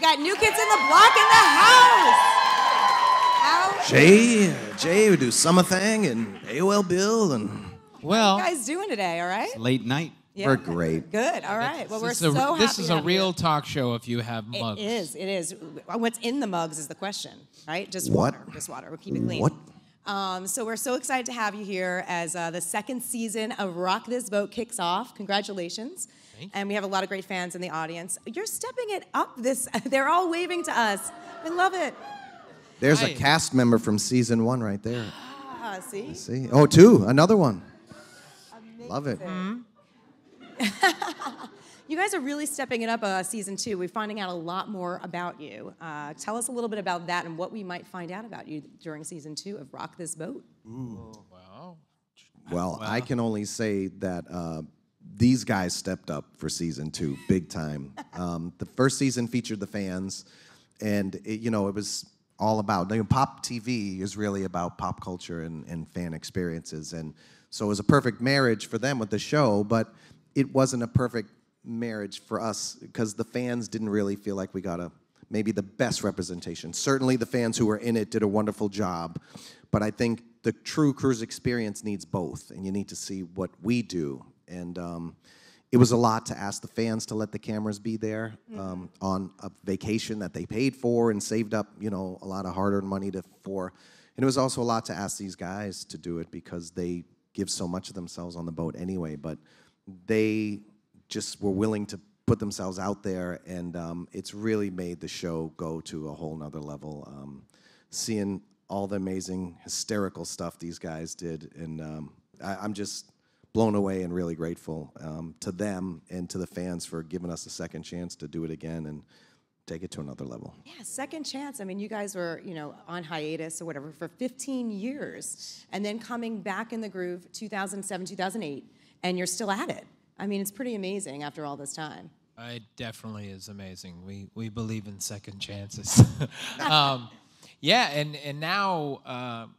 got New Kids in the Block in the house. Jay, we do Summer Thing and AOL Bill and. Well, how you guys doing today? All right. It's late night. Yeah. We're great. Good. All right. Well, we're so happy. This is a real talk show if you have mugs. It is. What's in the mugs is the question, right? Just what? water. Just water. We'll keep it clean. What? So we're so excited to have you here as the second season of Rock This Boat kicks off. Congratulations. And we have a lot of great fans in the audience. You're stepping it up. They're all waving to us. We love it. There's a cast member from season 1 right there. Ah, see? See? Oh, 2. Another one. Amazing. Love it. You guys are really stepping it up season 2. We're finding out a lot more about you. Tell us a little bit about that and what we might find out about you during season 2 of Rock This Boat. Ooh. Wow. Well, I can only say that these guys stepped up for season 2 big time. The first season featured the fans, and it was all about, pop TV is really about pop culture and fan experiences, and so it was a perfect marriage for them with the show, but it wasn't a perfect marriage for us because the fans didn't really feel like we got maybe the best representation. Certainly the fans who were in it did a wonderful job, but I think the true cruise experience needs both, and you need to see what we do. And it was a lot to ask the fans to let the cameras be there on a vacation that they paid for and saved up, a lot of hard-earned money for. And it was also a lot to ask these guys to do it because they give so much of themselves on the boat anyway, but they just were willing to put themselves out there, and it's really made the show go to a whole nother level. Seeing all the amazing, hysterical stuff these guys did, and I'm just blown away and really grateful to them and to the fans for giving us a second chance to do it again and take it to another level. Yeah, second chance. I mean, you guys were, on hiatus or whatever for 15 years, and then coming back in the groove 2007, 2008, and you're still at it. I mean, it's pretty amazing after all this time. It definitely is amazing. We believe in second chances. Yeah, and now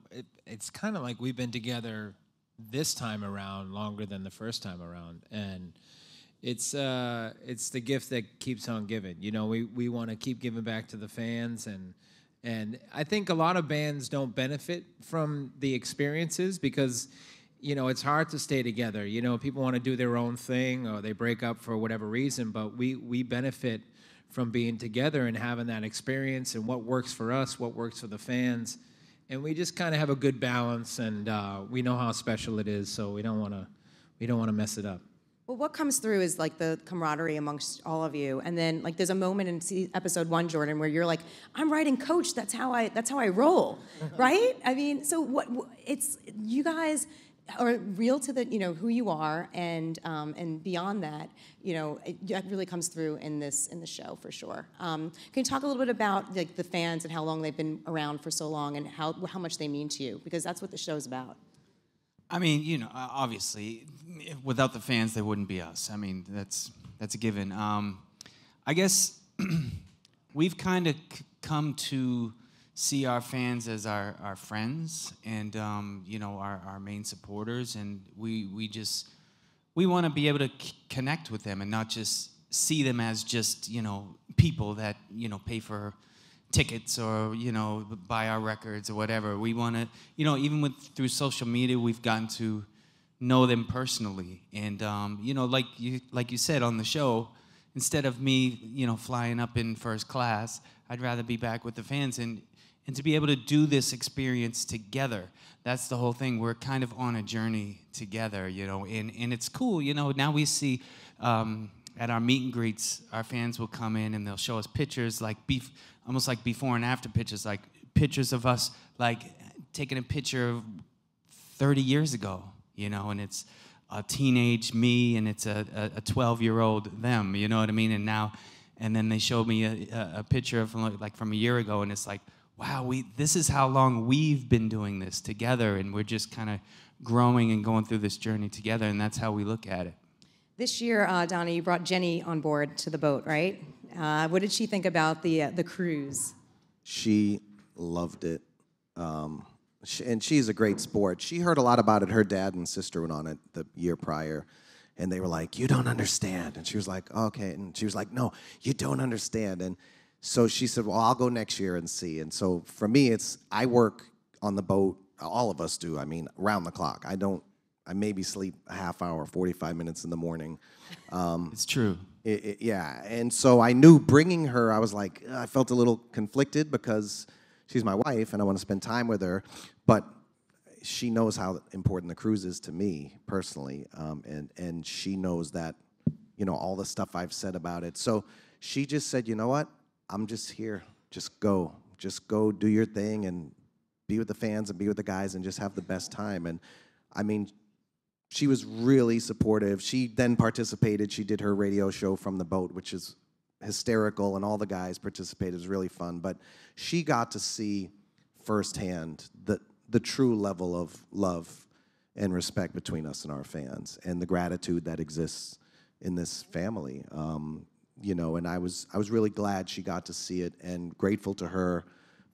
it's kind of like we've been together this time around longer than the first time around, and it's the gift that keeps on giving. We want to keep giving back to the fans, and I think a lot of bands don't benefit from the experiences because it's hard to stay together. People want to do their own thing or they break up for whatever reason, but we benefit from being together and having that experience and what works for us, what works for the fans. And we just kind of have a good balance, and we know how special it is, so we don't want to mess it up. Well, what comes through is like the camaraderie amongst all of you, and then like there's a moment in episode 1, Jordan, where you're like, "I'm writing Coach. That's how I roll," right? I mean, so it's you guys are real to the who you are, and beyond that, that really comes through in the show for sure. Can you talk a little bit about the fans and how long they've been around for so long and how much they mean to you, because that's what the show's about. I mean, obviously, without the fans, there wouldn't be us. I mean, that's a given. I guess we've kind of come to see our fans as our friends and our main supporters, and we want to be able to connect with them and not just see them as just people that pay for tickets or buy our records or whatever. We want to even through social media we've gotten to know them personally, and like you said on the show, instead of me flying up in first class, I'd rather be back with the fans and to be able to do this experience together. That's the whole thing. We're kind of on a journey together, and it's cool. Now we see at our meet and greets, our fans will come in and they'll show us pictures, like almost like before and after pictures, like pictures of us, like taking a picture of 30 years ago, and it's a teenage me and it's a 12-year-old them, you know what I mean? And then they showed me a picture from a year ago, and it's like, wow, this is how long we've been doing this together, and we're just kind of growing and going through this journey together, and that's how we look at it. This year, Donna, you brought Jenny on board to the boat, right? What did she think about the cruise? She loved it, and she's a great sport. She heard a lot about it. Her dad and sister went on it the year prior, and they were like, "You don't understand," and she was like, "Okay," and she was like, "No, you don't understand," and So she said, well, I'll go next year and see. And so for me, I work on the boat. All of us do. I mean, around the clock. I maybe sleep a half hour, 45 minutes in the morning. It's true. Yeah. And so I knew bringing her, I was like, I felt a little conflicted because she's my wife and I want to spend time with her. But she knows how important the cruise is to me personally. And she knows that, all the stuff I've said about it. So she just said, you know what? I'm just here. Just go do your thing and be with the fans and be with the guys and just have the best time. And I mean, she was really supportive. She then participated. She did her radio show from the boat, which is hysterical, and all the guys participated. It was really fun. But she got to see firsthand the true level of love and respect between us and our fans, and the gratitude that exists in this family. And I was really glad she got to see it, and grateful to her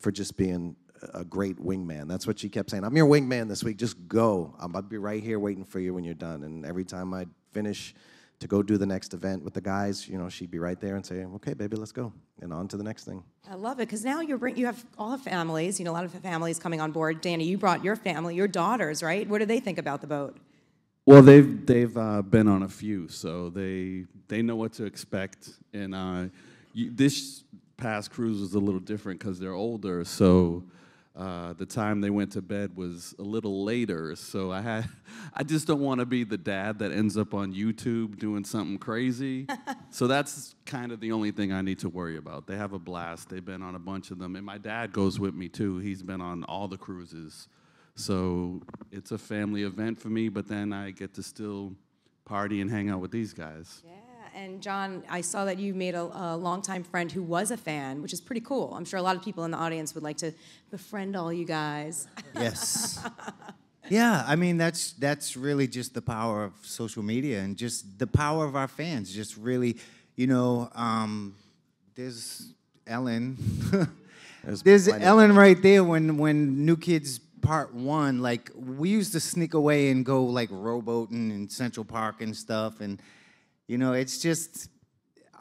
for just being a great wingman. That's what she kept saying. I'm your wingman this week. Just go. I'll be right here waiting for you when you're done. And every time I'd finish to go do the next event with the guys, she'd be right there and say, okay, baby, let's go. And on to the next thing. I love it, because now you have all the families, a lot of families coming on board. Danny, you brought your family, your daughters, right? What do they think about the boat? Well, they've been on a few, so they know what to expect. And this past cruise was a little different because they're older, so the time they went to bed was a little later. So I just don't want to be the dad that ends up on YouTube doing something crazy. So that's kind of the only thing I need to worry about. They have a blast. They've been on a bunch of them, and my dad goes with me too. He's been on all the cruises. So it's a family event for me, but then I get to still party and hang out with these guys. Yeah, and John, I saw that you made a longtime friend who was a fan, which is pretty cool. I'm sure a lot of people in the audience would like to befriend all you guys. Yes. Yeah, I mean, that's really just the power of social media and just the power of our fans. Just really, there's Ellen. There's Ellen right there when New Kids Part 1, like, we used to sneak away and go, like, rowboating in Central Park and stuff, and, it's just,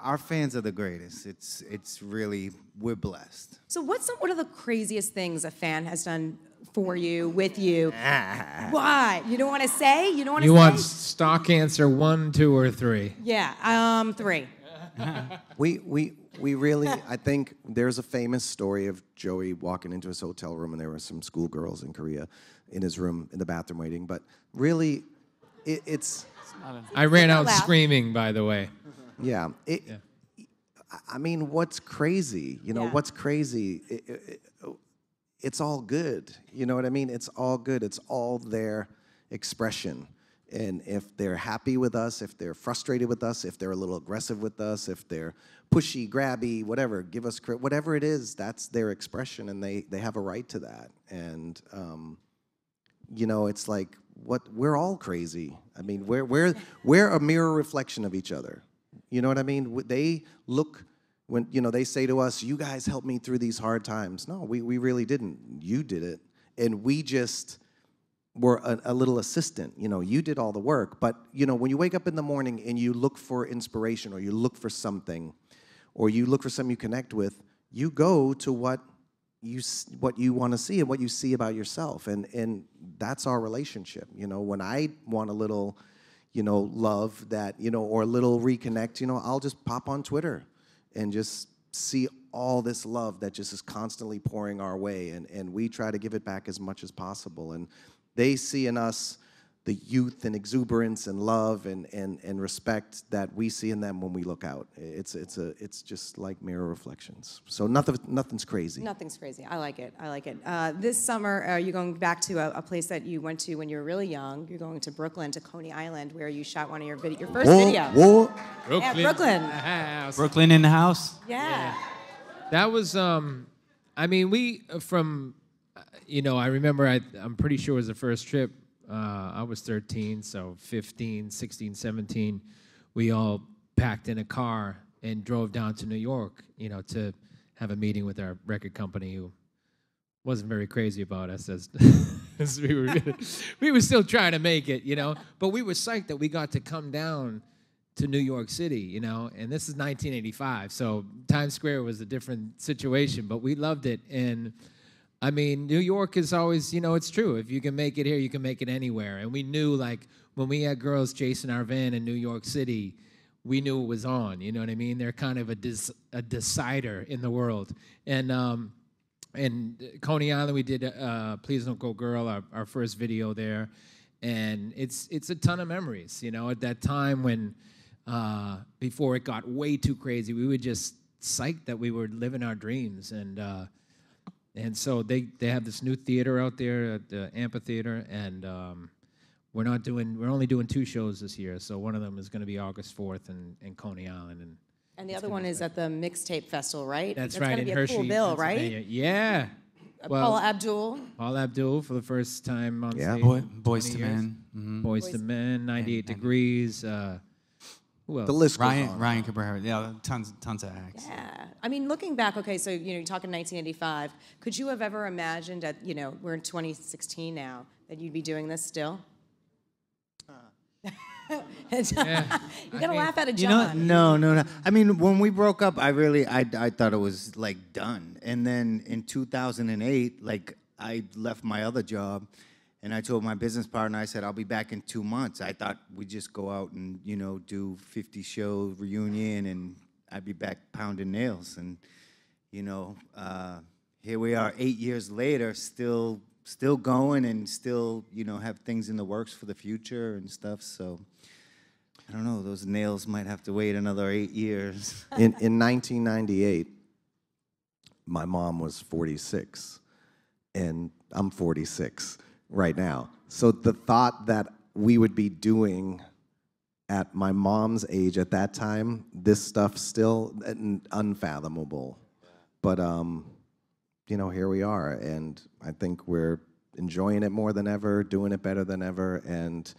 our fans are the greatest. It's really, we're blessed. So what are the craziest things a fan has done for you, with you? Why? You don't want to say? You don't want to say? You want stock answer 1, 2, or 3? Yeah, 3. We really, I think there's a famous story of Joey walking into his hotel room, and there were some schoolgirls in Korea in his room in the bathroom waiting. But really, it's. I ran out screaming, by the way. Yeah. I mean, what's crazy? What's crazy? It's all good. You know what I mean? It's all good. It's all their expression. And if they're happy with us, if they're frustrated with us, if they're a little aggressive with us, if they're pushy, grabby, whatever, give us whatever it is, that's their expression, and they have a right to that. And it's like we're all crazy. I mean, we're a mirror reflection of each other. You know what I mean? They look when they say to us, "You guys helped me through these hard times." No, we really didn't. You did it, and we just were a little assistant. You did all the work. But when you wake up in the morning and you look for inspiration, or you look for something, or you look for something you connect with, you go to what you want to see and what you see about yourself, and that's our relationship. When I want a little, love that, or a little reconnect, I'll just pop on Twitter and just see all this love that just is constantly pouring our way, and we try to give it back as much as possible. And they see in us the youth and exuberance and love and respect that we see in them when we look out. It's just like mirror reflections. So nothing's crazy. Nothing's crazy. I like it. This summer, you're going back to a place that you went to when you were really young. You're going to Brooklyn, to Coney Island, where you shot one of your first video. Whoa. Brooklyn. Yeah, Brooklyn. Brooklyn in the house? Yeah. That was, I remember, I'm pretty sure it was the first trip. I was 13, so 15, 16, 17, we all packed in a car and drove down to New York, to have a meeting with our record company, who wasn't very crazy about us as we were still trying to make it, but we were psyched that we got to come down to New York City, you know, and this is 1985, so Times Square was a different situation, but we loved it. And I mean, New York is always, you know, it's true. If you can make it here, you can make it anywhere. And we knew, like, when we had girls chasing our van in New York City, we knew it was on, you know what I mean? They're kind of a decider in the world. And Coney Island, we did Please Don't Go Girl, our first video there. And it's a ton of memories, you know, at that time when, before it got way too crazy, we were just psyched that we were living our dreams. And so they have this new theater out there at the amphitheater, and we're only doing 2 shows this year. So one of them is going to be August 4th in Coney Island, and the other one is at the Mixtape Festival, right? That's right. That's going to in be a Hershey, cool bill, Pennsylvania. right? Yeah. Paula Abdul. Paula Abdul for the first time on stage. Boys to Men. Boys to Men, 98 Degrees. Who else? The list goes on. Ryan Cabrera. Yeah, tons of acts. Yeah. I mean, looking back, okay, so, you know, you're talking 1985. Could you have ever imagined that, you know, we're in 2016 now, that you'd be doing this still? You gotta laugh at it, John. No. I mean, when we broke up, I thought it was like done. And then in 2008, like I left my other job, and I told my business partner, I said, I'll be back in 2 months. I thought we'd just go out and, you know, do 50 show reunion, and I'd be back pounding nails. And, you know, here we are 8 years later, still going, and still, you know, have things in the works for the future and stuff. So I don't know, those nails might have to wait another 8 years. In 1998, my mom was 46, and I'm 46 right now. So the thought that we would be doing at my mom's age at that time, this stuff still unfathomable. But you know, here we are, and I think we're enjoying it more than ever, doing it better than ever, and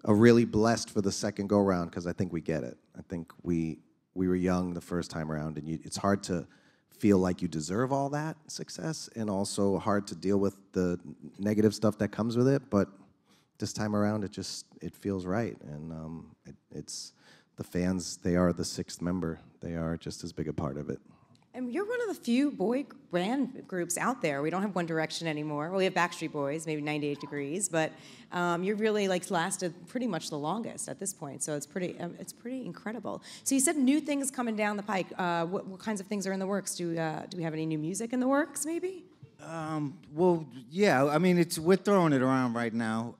are really blessed for the second go-round, because I think we get it. I think we were young the first time around, and it's hard to feel like you deserve all that success, and also hard to deal with the negative stuff that comes with it, but this time around, it feels right, and it's the fans, they are the 6th member. They are just as big a part of it. And you're one of the few boy band groups out there. We don't have One Direction anymore. Well, we have Backstreet Boys, maybe 98 Degrees, but you're really like lasted pretty much the longest at this point. So it's pretty incredible. So you said new things coming down the pike. What kinds of things are in the works? Do we have any new music in the works, maybe? Well, yeah. I mean, we're throwing it around right now.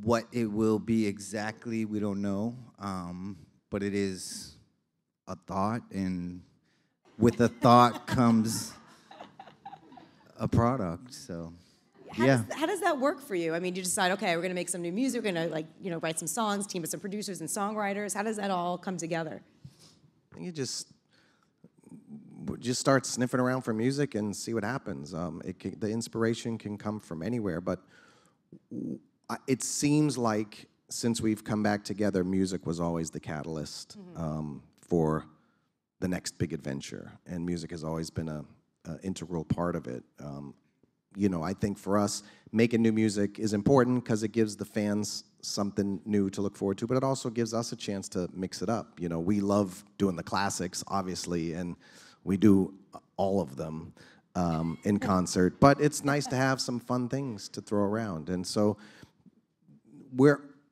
What it will be exactly, we don't know. But it is a thought, and with a thought comes a product. So, How does that work for you? I mean, you decide, okay, we're going to make some new music, we're going to, like, you know, write some songs, team with some producers and songwriters. How does that all come together? You just start sniffing around for music and see what happens. The inspiration can come from anywhere, but it seems like since we've come back together, music was always the catalyst for the next big adventure, and music has always been an integral part of it. You know, I think for us, making new music is important because it gives the fans something new to look forward to, but it also gives us a chance to mix it up. You know, we love doing the classics, obviously, and we do all of them in concert, but it's nice to have some fun things to throw around, and so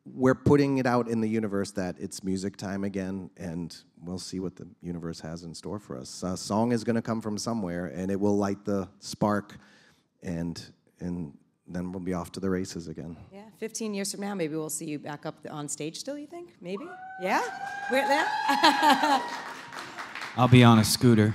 we're putting it out in the universe that it's music time again, and we'll see what the universe has in store for us. A song is going to come from somewhere, and it will light the spark, and then we'll be off to the races again. Yeah, 15 years from now, maybe we'll see you back up on stage still, you think? Maybe? Yeah? We're there? I'll be on a scooter.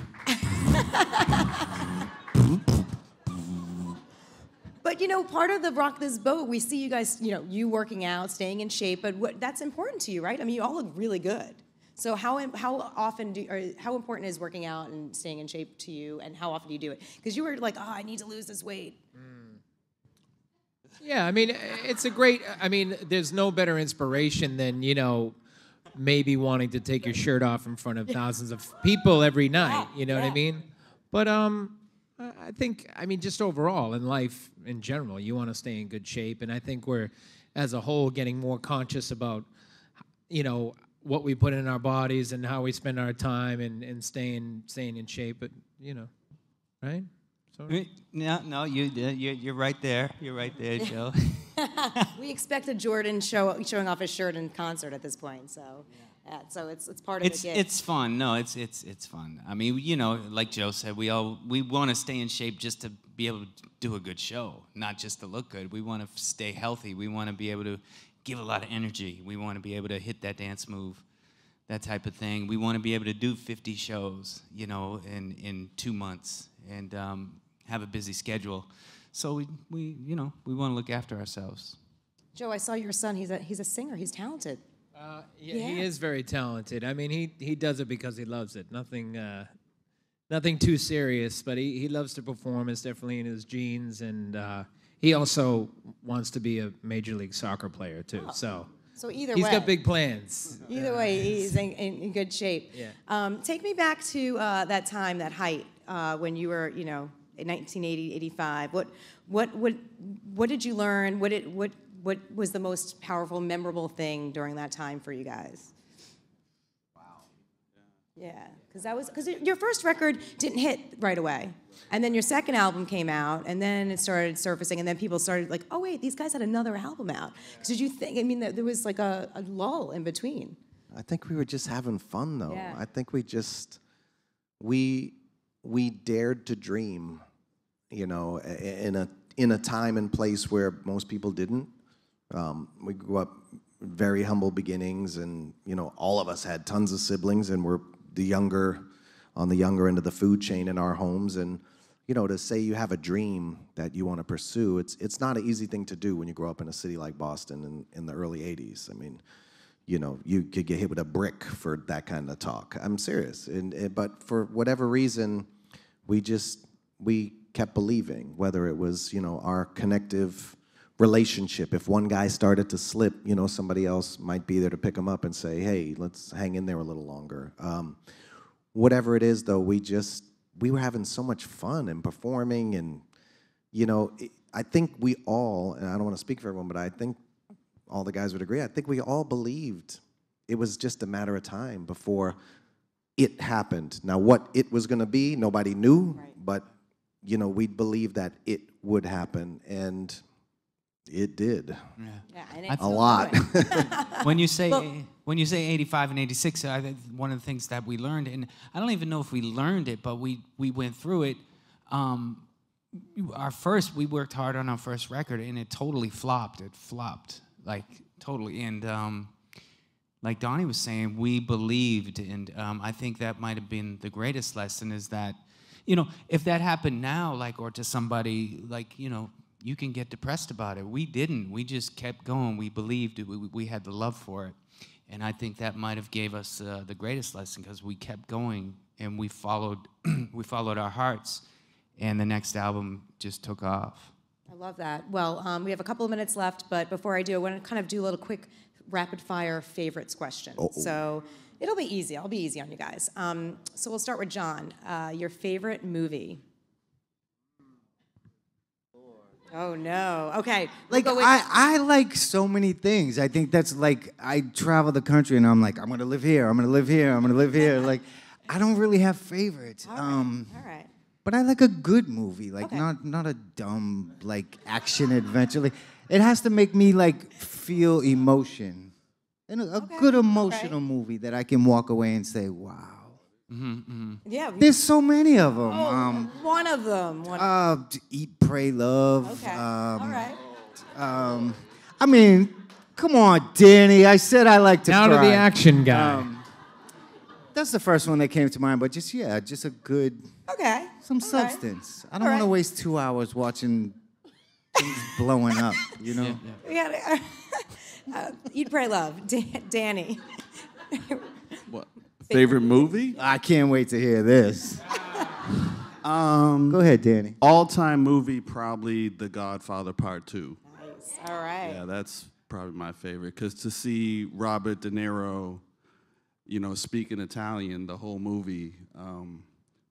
But, you know, part of the Rock This Boat, we see you guys, you know, you working out, staying in shape, but that's important to you, right? I mean, you all look really good. So how important is working out and staying in shape to you, and how often do you do it? Because you were like, oh, I need to lose this weight. Yeah, I mean, there's no better inspiration than, you know, maybe wanting to take your shirt off in front of thousands of people every night, you know what I mean? But I think, just overall in life in general, you want to stay in good shape, and I think we're, as a whole, getting more conscious about, you know, what we put in our bodies and how we spend our time and staying in shape. But right? So, No, you're right there. You're right there, Joe. We expected Jordan showing off his shirt in concert at this point, so so it's part of the gig. It's fun. No, it's fun. I mean, like Joe said, we want to stay in shape just to be able to do a good show, not just to look good. We want to stay healthy. We want to be able to give a lot of energy. We want to be able to hit that dance move, that type of thing. We want to be able to do 50 shows, in 2 months, and have a busy schedule. So we want to look after ourselves. Joe, I saw your son. He's a singer. He's talented. Yeah, he is very talented. I mean, he does it because he loves it. Nothing too serious, but he loves to perform. It's definitely in his genes, and he also wants to be a Major League Soccer player too. So either he's way, got big plans. Either way, he's in good shape. Yeah. Take me back to that time, that height, when you were, in 1980, 85. What did you learn? What was the most powerful, memorable thing during that time for you guys? Wow. Yeah, because your first record didn't hit right away, and then your second album came out, and then it started surfacing, and then people started like, oh wait, these guys had another album out. Did you think? I mean, there was like a lull in between. I think we were just having fun, though. Yeah. I think we dared to dream, in a time and place where most people didn't. We grew up very humble beginnings, and all of us had tons of siblings, and we're on the younger end of the food chain in our homes. And to say you have a dream that you want to pursue, it's not an easy thing to do when you grow up in a city like Boston in the early '80s. I mean, you could get hit with a brick for that kind of talk. I'm serious. But for whatever reason, we kept believing, whether it was, our connective relationship. If one guy started to slip, somebody else might be there to pick him up and say, hey, let's hang in there a little longer. Whatever it is, though, we were having so much fun and performing, and, I think we all, and I don't want to speak for everyone, but I think all the guys would agree, I think we all believed it was just a matter of time before it happened. Now, what it was going to be, nobody knew, Right. but, we believed that it would happen, and it did. Yeah, and it's A lot. When you say 85 and 86, I think one of the things that we learned, and I don't even know if we learned it, but we went through it. We worked hard on our first record, and it totally flopped. It flopped, like totally. And like Donnie was saying, we believed, and I think that might have been the greatest lesson, is that, if that happened now, or to somebody, you can get depressed about it. We didn't. We just kept going. We believed it. We had the love for it. And I think that might have gave us the greatest lesson, because we kept going and we followed our hearts, and the next album just took off. I love that. Well, we have a couple of minutes left, but before I do, I want to kind of do a little quick rapid-fire favorites question. So it'll be easy. I'll be easy on you guys. So we'll start with John. Your favorite movie? Oh, no. Okay. I like so many things. I think that's I travel the country and I'm like, I'm going to live here, I'm going to live here, I'm going to live here. I don't really have favorites. All right. But I like a good movie, Okay. not a dumb, action adventure. It has to make me, feel emotion. And a good emotional movie that I can walk away and say, wow. Yeah. There's so many of them. One of them. Eat, Pray, Love. Okay. All right. I mean, come on, Danny. I said I like to Now cry. to the action guy. That's the first one that came to mind, but just a good, Okay. some All right. substance. I don't want to waste 2 hours watching things blowing up, Yeah. We got Eat, Pray, Love. Danny. What? Favorite movie? I can't wait to hear this. Go ahead, Danny. All-time movie, probably The Godfather Part 2. Nice. All right. Yeah, that's probably my favorite. Because to see Robert De Niro, speaking Italian the whole movie,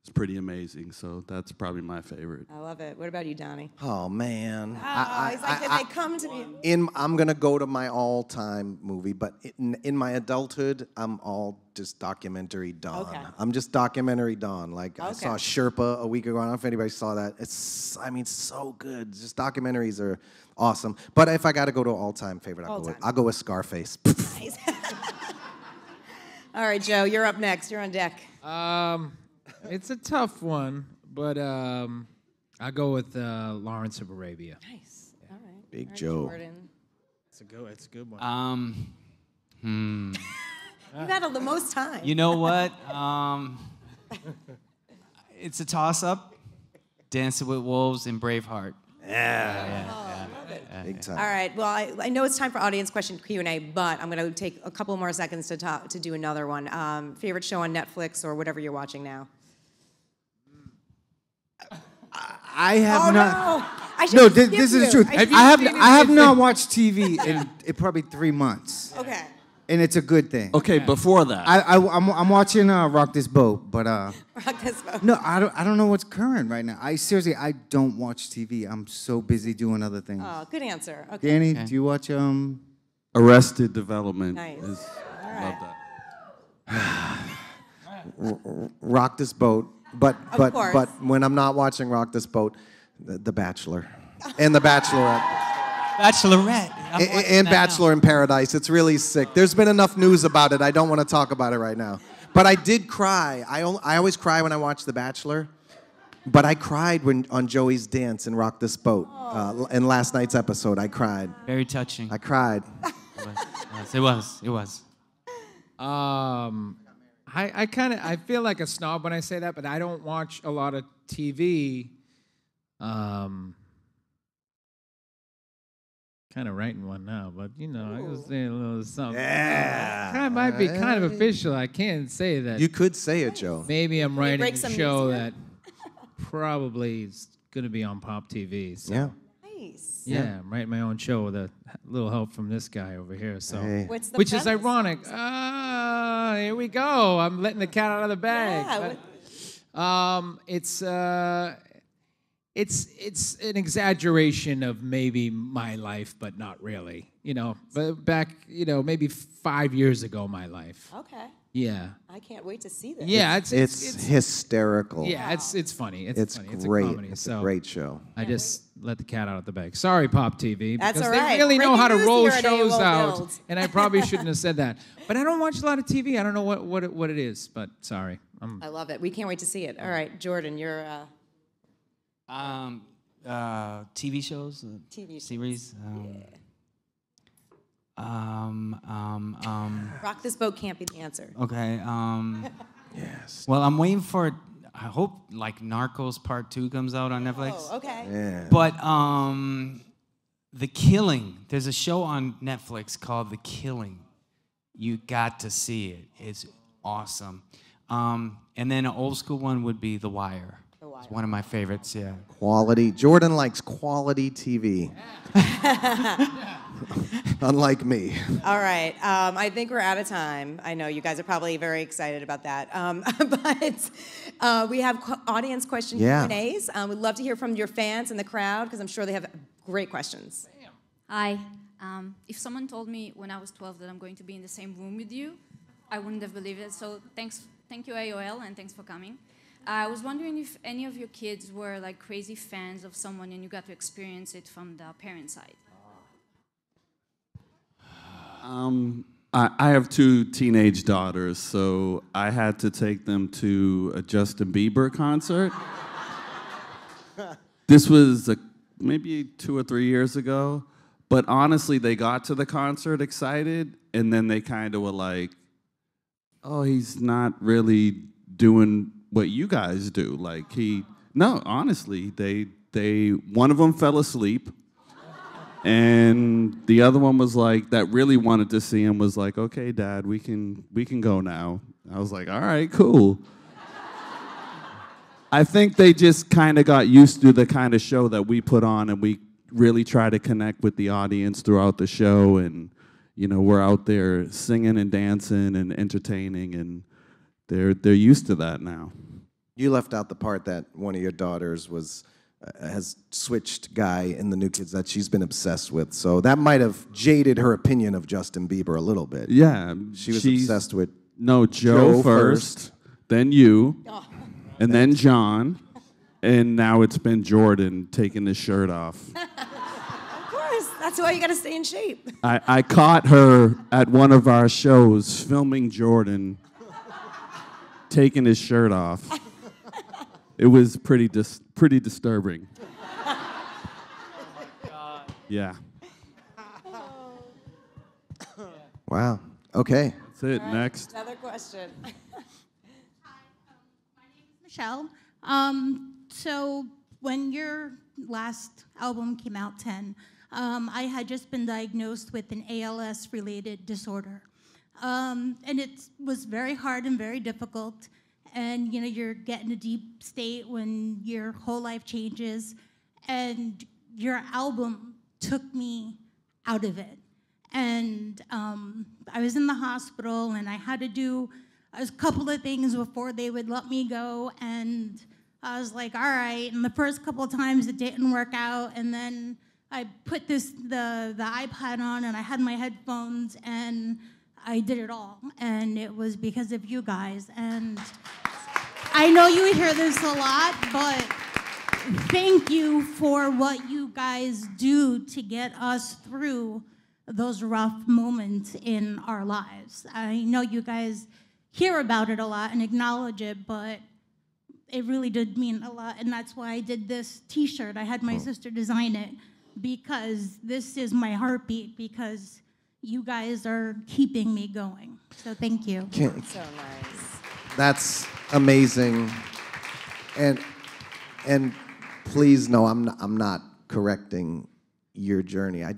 it's pretty amazing. So that's probably my favorite. I love it. What about you, Donnie? Oh man. He's like, did they come to me? I'm gonna go to my all-time movie, but in my adulthood, I'm all just documentary Dawn. Okay. I'm just documentary Dawn. Like I saw Okay. Sherpa a week ago. I don't know if anybody saw that. It's so good. Just documentaries are awesome. But if I got to go to an all-time favorite, I'll go with Scarface. Nice. All right, Joe, you're up next. You're on deck. It's a tough one, but I go with Lawrence of Arabia. Nice. All right. Big All right, Joe. Jordan. It's a good one. You've had the most time. You know what? It's a toss-up. Dancing with Wolves and Braveheart. Big time. All right. Well, I know it's time for audience question Q&A, but I'm going to take a couple more seconds to do another one. Favorite show on Netflix or whatever you're watching now? I have not. No. I should No, skip this is you. the truth. I I have not watched TV in probably 3 months, Okay. and it's a good thing. Okay, before that. I'm watching Rock This Boat, but Rock this boat. no, I don't know what's current right now. I don't watch TV. I'm so busy doing other things. Oh, good answer. Okay. Danny, do you watch Arrested Development. Nice. Love that. Rock This Boat, but course. when I'm not watching Rock This Boat, The Bachelor and The Bachelorette Bachelorette. and Bachelor in Paradise. It's really sick. There's been enough news about it. I don't want to talk about it right now. But I did cry. I always cry when I watch The Bachelor. But I cried on Joey's dance in Rock This Boat in last night's episode. I cried. Very touching. I cried. It was. I feel like a snob when I say that, but I don't watch a lot of TV. Kind of writing one now, but I can say a little something. Yeah. It might be kind of official. I can't say that. You could say it, Joe. Maybe I'm writing break a some show news here? that probably is going to be on Pop TV. So. Yeah. Nice. Yeah, I'm writing my own show with a little help from this guy over here. So, Hey. What's the which is premise? ironic. Here we go. I'm letting the cat out of the bag. Yeah, It's an exaggeration of maybe my life, but not really. But back, maybe 5 years ago, my life. Okay. Yeah. I can't wait to see this. Yeah, It's hysterical. yeah, it's funny. It's funny. great. It's a comedy. It's So a great show. I just let the cat out of the bag. Sorry, Pop TV. That's because all right. they really know Breaking how to news roll here at shows AOL out, Build. and I probably shouldn't have said that. But I don't watch a lot of TV. I don't know what it is. But sorry. I love it. We can't wait to see it. All right, Jordan, you're TV shows, TV shows. series. Rock This Boat can't be the answer. Okay. Yes. Well, I'm waiting for. I hope like Narcos Part 2 comes out on Netflix. Oh, okay. Yeah. But The Killing. There's a show on Netflix called The Killing. You got to see it. It's awesome. And then an old school one would be The Wire. The Wire. It's one of my favorites. Yeah. Quality. Jordan likes quality TV. Unlike me. All right. I think we're out of time. I know you guys are probably very excited about that. But we have audience question Yeah. Q&As. We'd love to hear from your fans in the crowd because I'm sure they have great questions. Hi. If someone told me when I was 12 that I'm going to be in the same room with you, I wouldn't have believed it. So thank you AOL, and thanks for coming. I was wondering if any of your kids were like crazy fans of someone and you got to experience it from the parent side. I have 2 teenage daughters, so I had to take them to a Justin Bieber concert. This was maybe 2 or 3 years ago, but honestly, they got to the concert excited, and then they kind of were like, oh, he's not really doing what you guys do. Like no, honestly, one of them fell asleep. And the other one was like, that really wanted to see him, was like, okay, Dad, we can go now. I was like, all right, cool. I think they just kind of got used to the kind of show that we put on, and we really try to connect with the audience throughout the show. And, we're out there singing and dancing and entertaining, and they're used to that now. You left out the part that one of your daughters was has switched guy in the New Kids that she's been obsessed with. So that might have jaded her opinion of Justin Bieber a little bit. Yeah. She's obsessed with No, Joe first, then you, and then John, and now it's been Jordan taking his shirt off. Of course, that's why you got to stay in shape. I caught her at one of our shows filming Jordan taking his shirt off. It was pretty disturbing. Yeah. Wow. Okay. That's it. Next. Another question. My name is Michelle. So when your last album came out, 10, I had just been diagnosed with an ALS-related disorder. And it was very hard and very difficult. And you know, you're getting a deep state when your whole life changes. And your album took me out of it. And I was in the hospital, and I had to do a couple of things before they would let me go. And I was like, all right. And the first couple of times it didn't work out. And then I put the iPad on, and I had my headphones, and I did it all. And it was because of you guys. And I know you hear this a lot, but thank you for what you guys do to get us through those rough moments in our lives. I know you guys hear about it a lot and acknowledge it, but it really did mean a lot, and that's why I did this T-shirt. I had my sister design it, because this is my heartbeat, because you guys are keeping me going. So thank you. So nice. That's amazing. And please know I'm not correcting your journey. I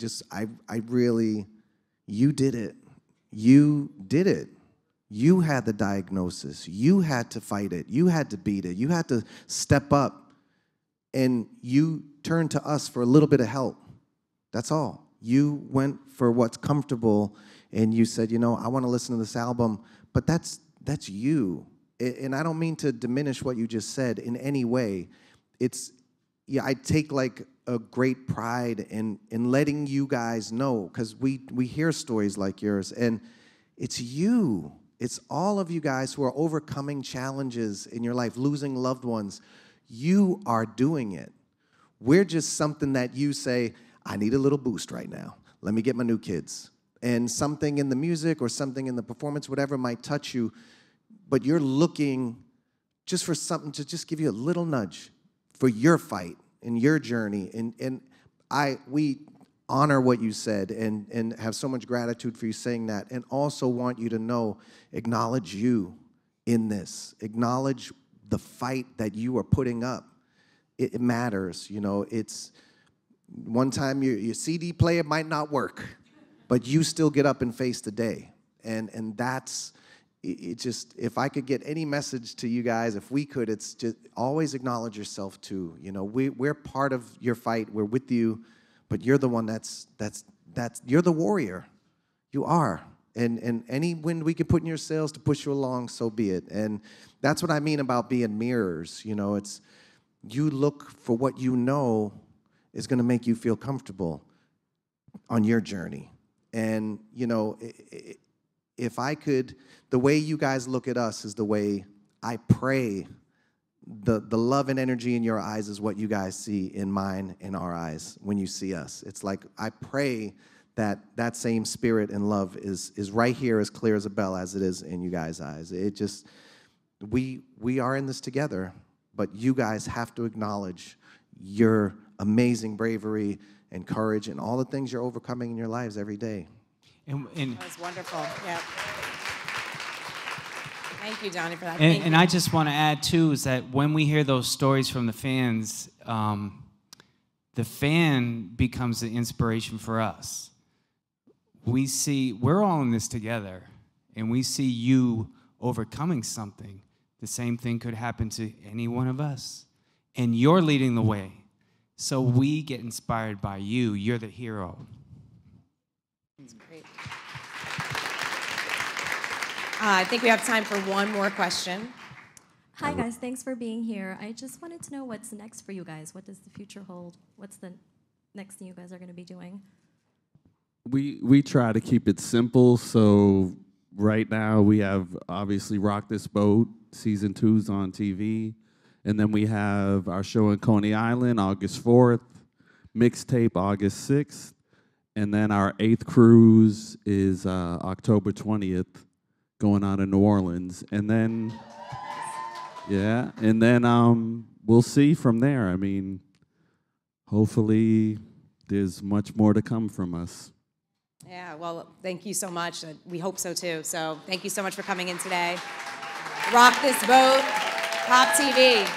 really, you did it. You did it. You had the diagnosis. You had to fight it. You had to beat it. You had to step up, and you turned to us for a little bit of help. That's all. You went for what's comfortable, and you said, you know, I want to listen to this album, but that's you. And I don't mean to diminish what you just said in any way. Yeah, I take like a great pride in letting you guys know, because we hear stories like yours, and it's you. It's all of you guys who are overcoming challenges in your life, losing loved ones. You are doing it. We're just something that you say, I need a little boost right now. Let me get my New Kids. And something in the music or something in the performance, whatever might touch you, but you're looking just for something to just give you a little nudge for your fight and your journey. And we honor what you said and have so much gratitude for you saying that, and also want you to know, acknowledge you in this. Acknowledge the fight that you are putting up. It matters, you know. It's one time your CD player might not work, but you still get up and face the day. And that's, it just, if I could get any message to you guys, if we could, it's just always acknowledge yourself too. You know, we're part of your fight. We're with you, but you're the one you're the warrior. You are. And any wind we can put in your sails to push you along, so be it. And that's what I mean about being mirrors. You know, it's, you look for what you know is going to make you feel comfortable on your journey. And, you know, if I could, the way you guys look at us is the way I pray the love and energy in your eyes is what you guys see in mine, in our eyes, when you see us. It's like, I pray that same spirit and love is right here, as clear as a bell as it is in you guys' eyes. It just, we are in this together, but you guys have to acknowledge your amazing bravery and courage and all the things you're overcoming in your lives every day. And That was wonderful. Yep. Thank you, Donnie, for that. And I just want to add, too, is that when we hear those stories from the fans, the fan becomes the inspiration for us. We're all in this together, and we see you overcoming something. The same thing could happen to any one of us. And you're leading the way. So we get inspired by you. You're the hero. That's great. I think we have time for one more question. Hi guys, thanks for being here. I just wanted to know what's next for you guys. What does the future hold? What's the next thing you guys are going to be doing? We try to keep it simple. So right now we have obviously Rock This Boat, season 2's on TV. And then we have our show in Coney Island, August 4th, Mixtape, August 6th. And then our 8th cruise is October 20th, going on in New Orleans. And then, yeah, and then we'll see from there. I mean, hopefully there's much more to come from us. Yeah, well, thank you so much. We hope so too. So thank you so much for coming in today. Rock This Boat, Pop TV.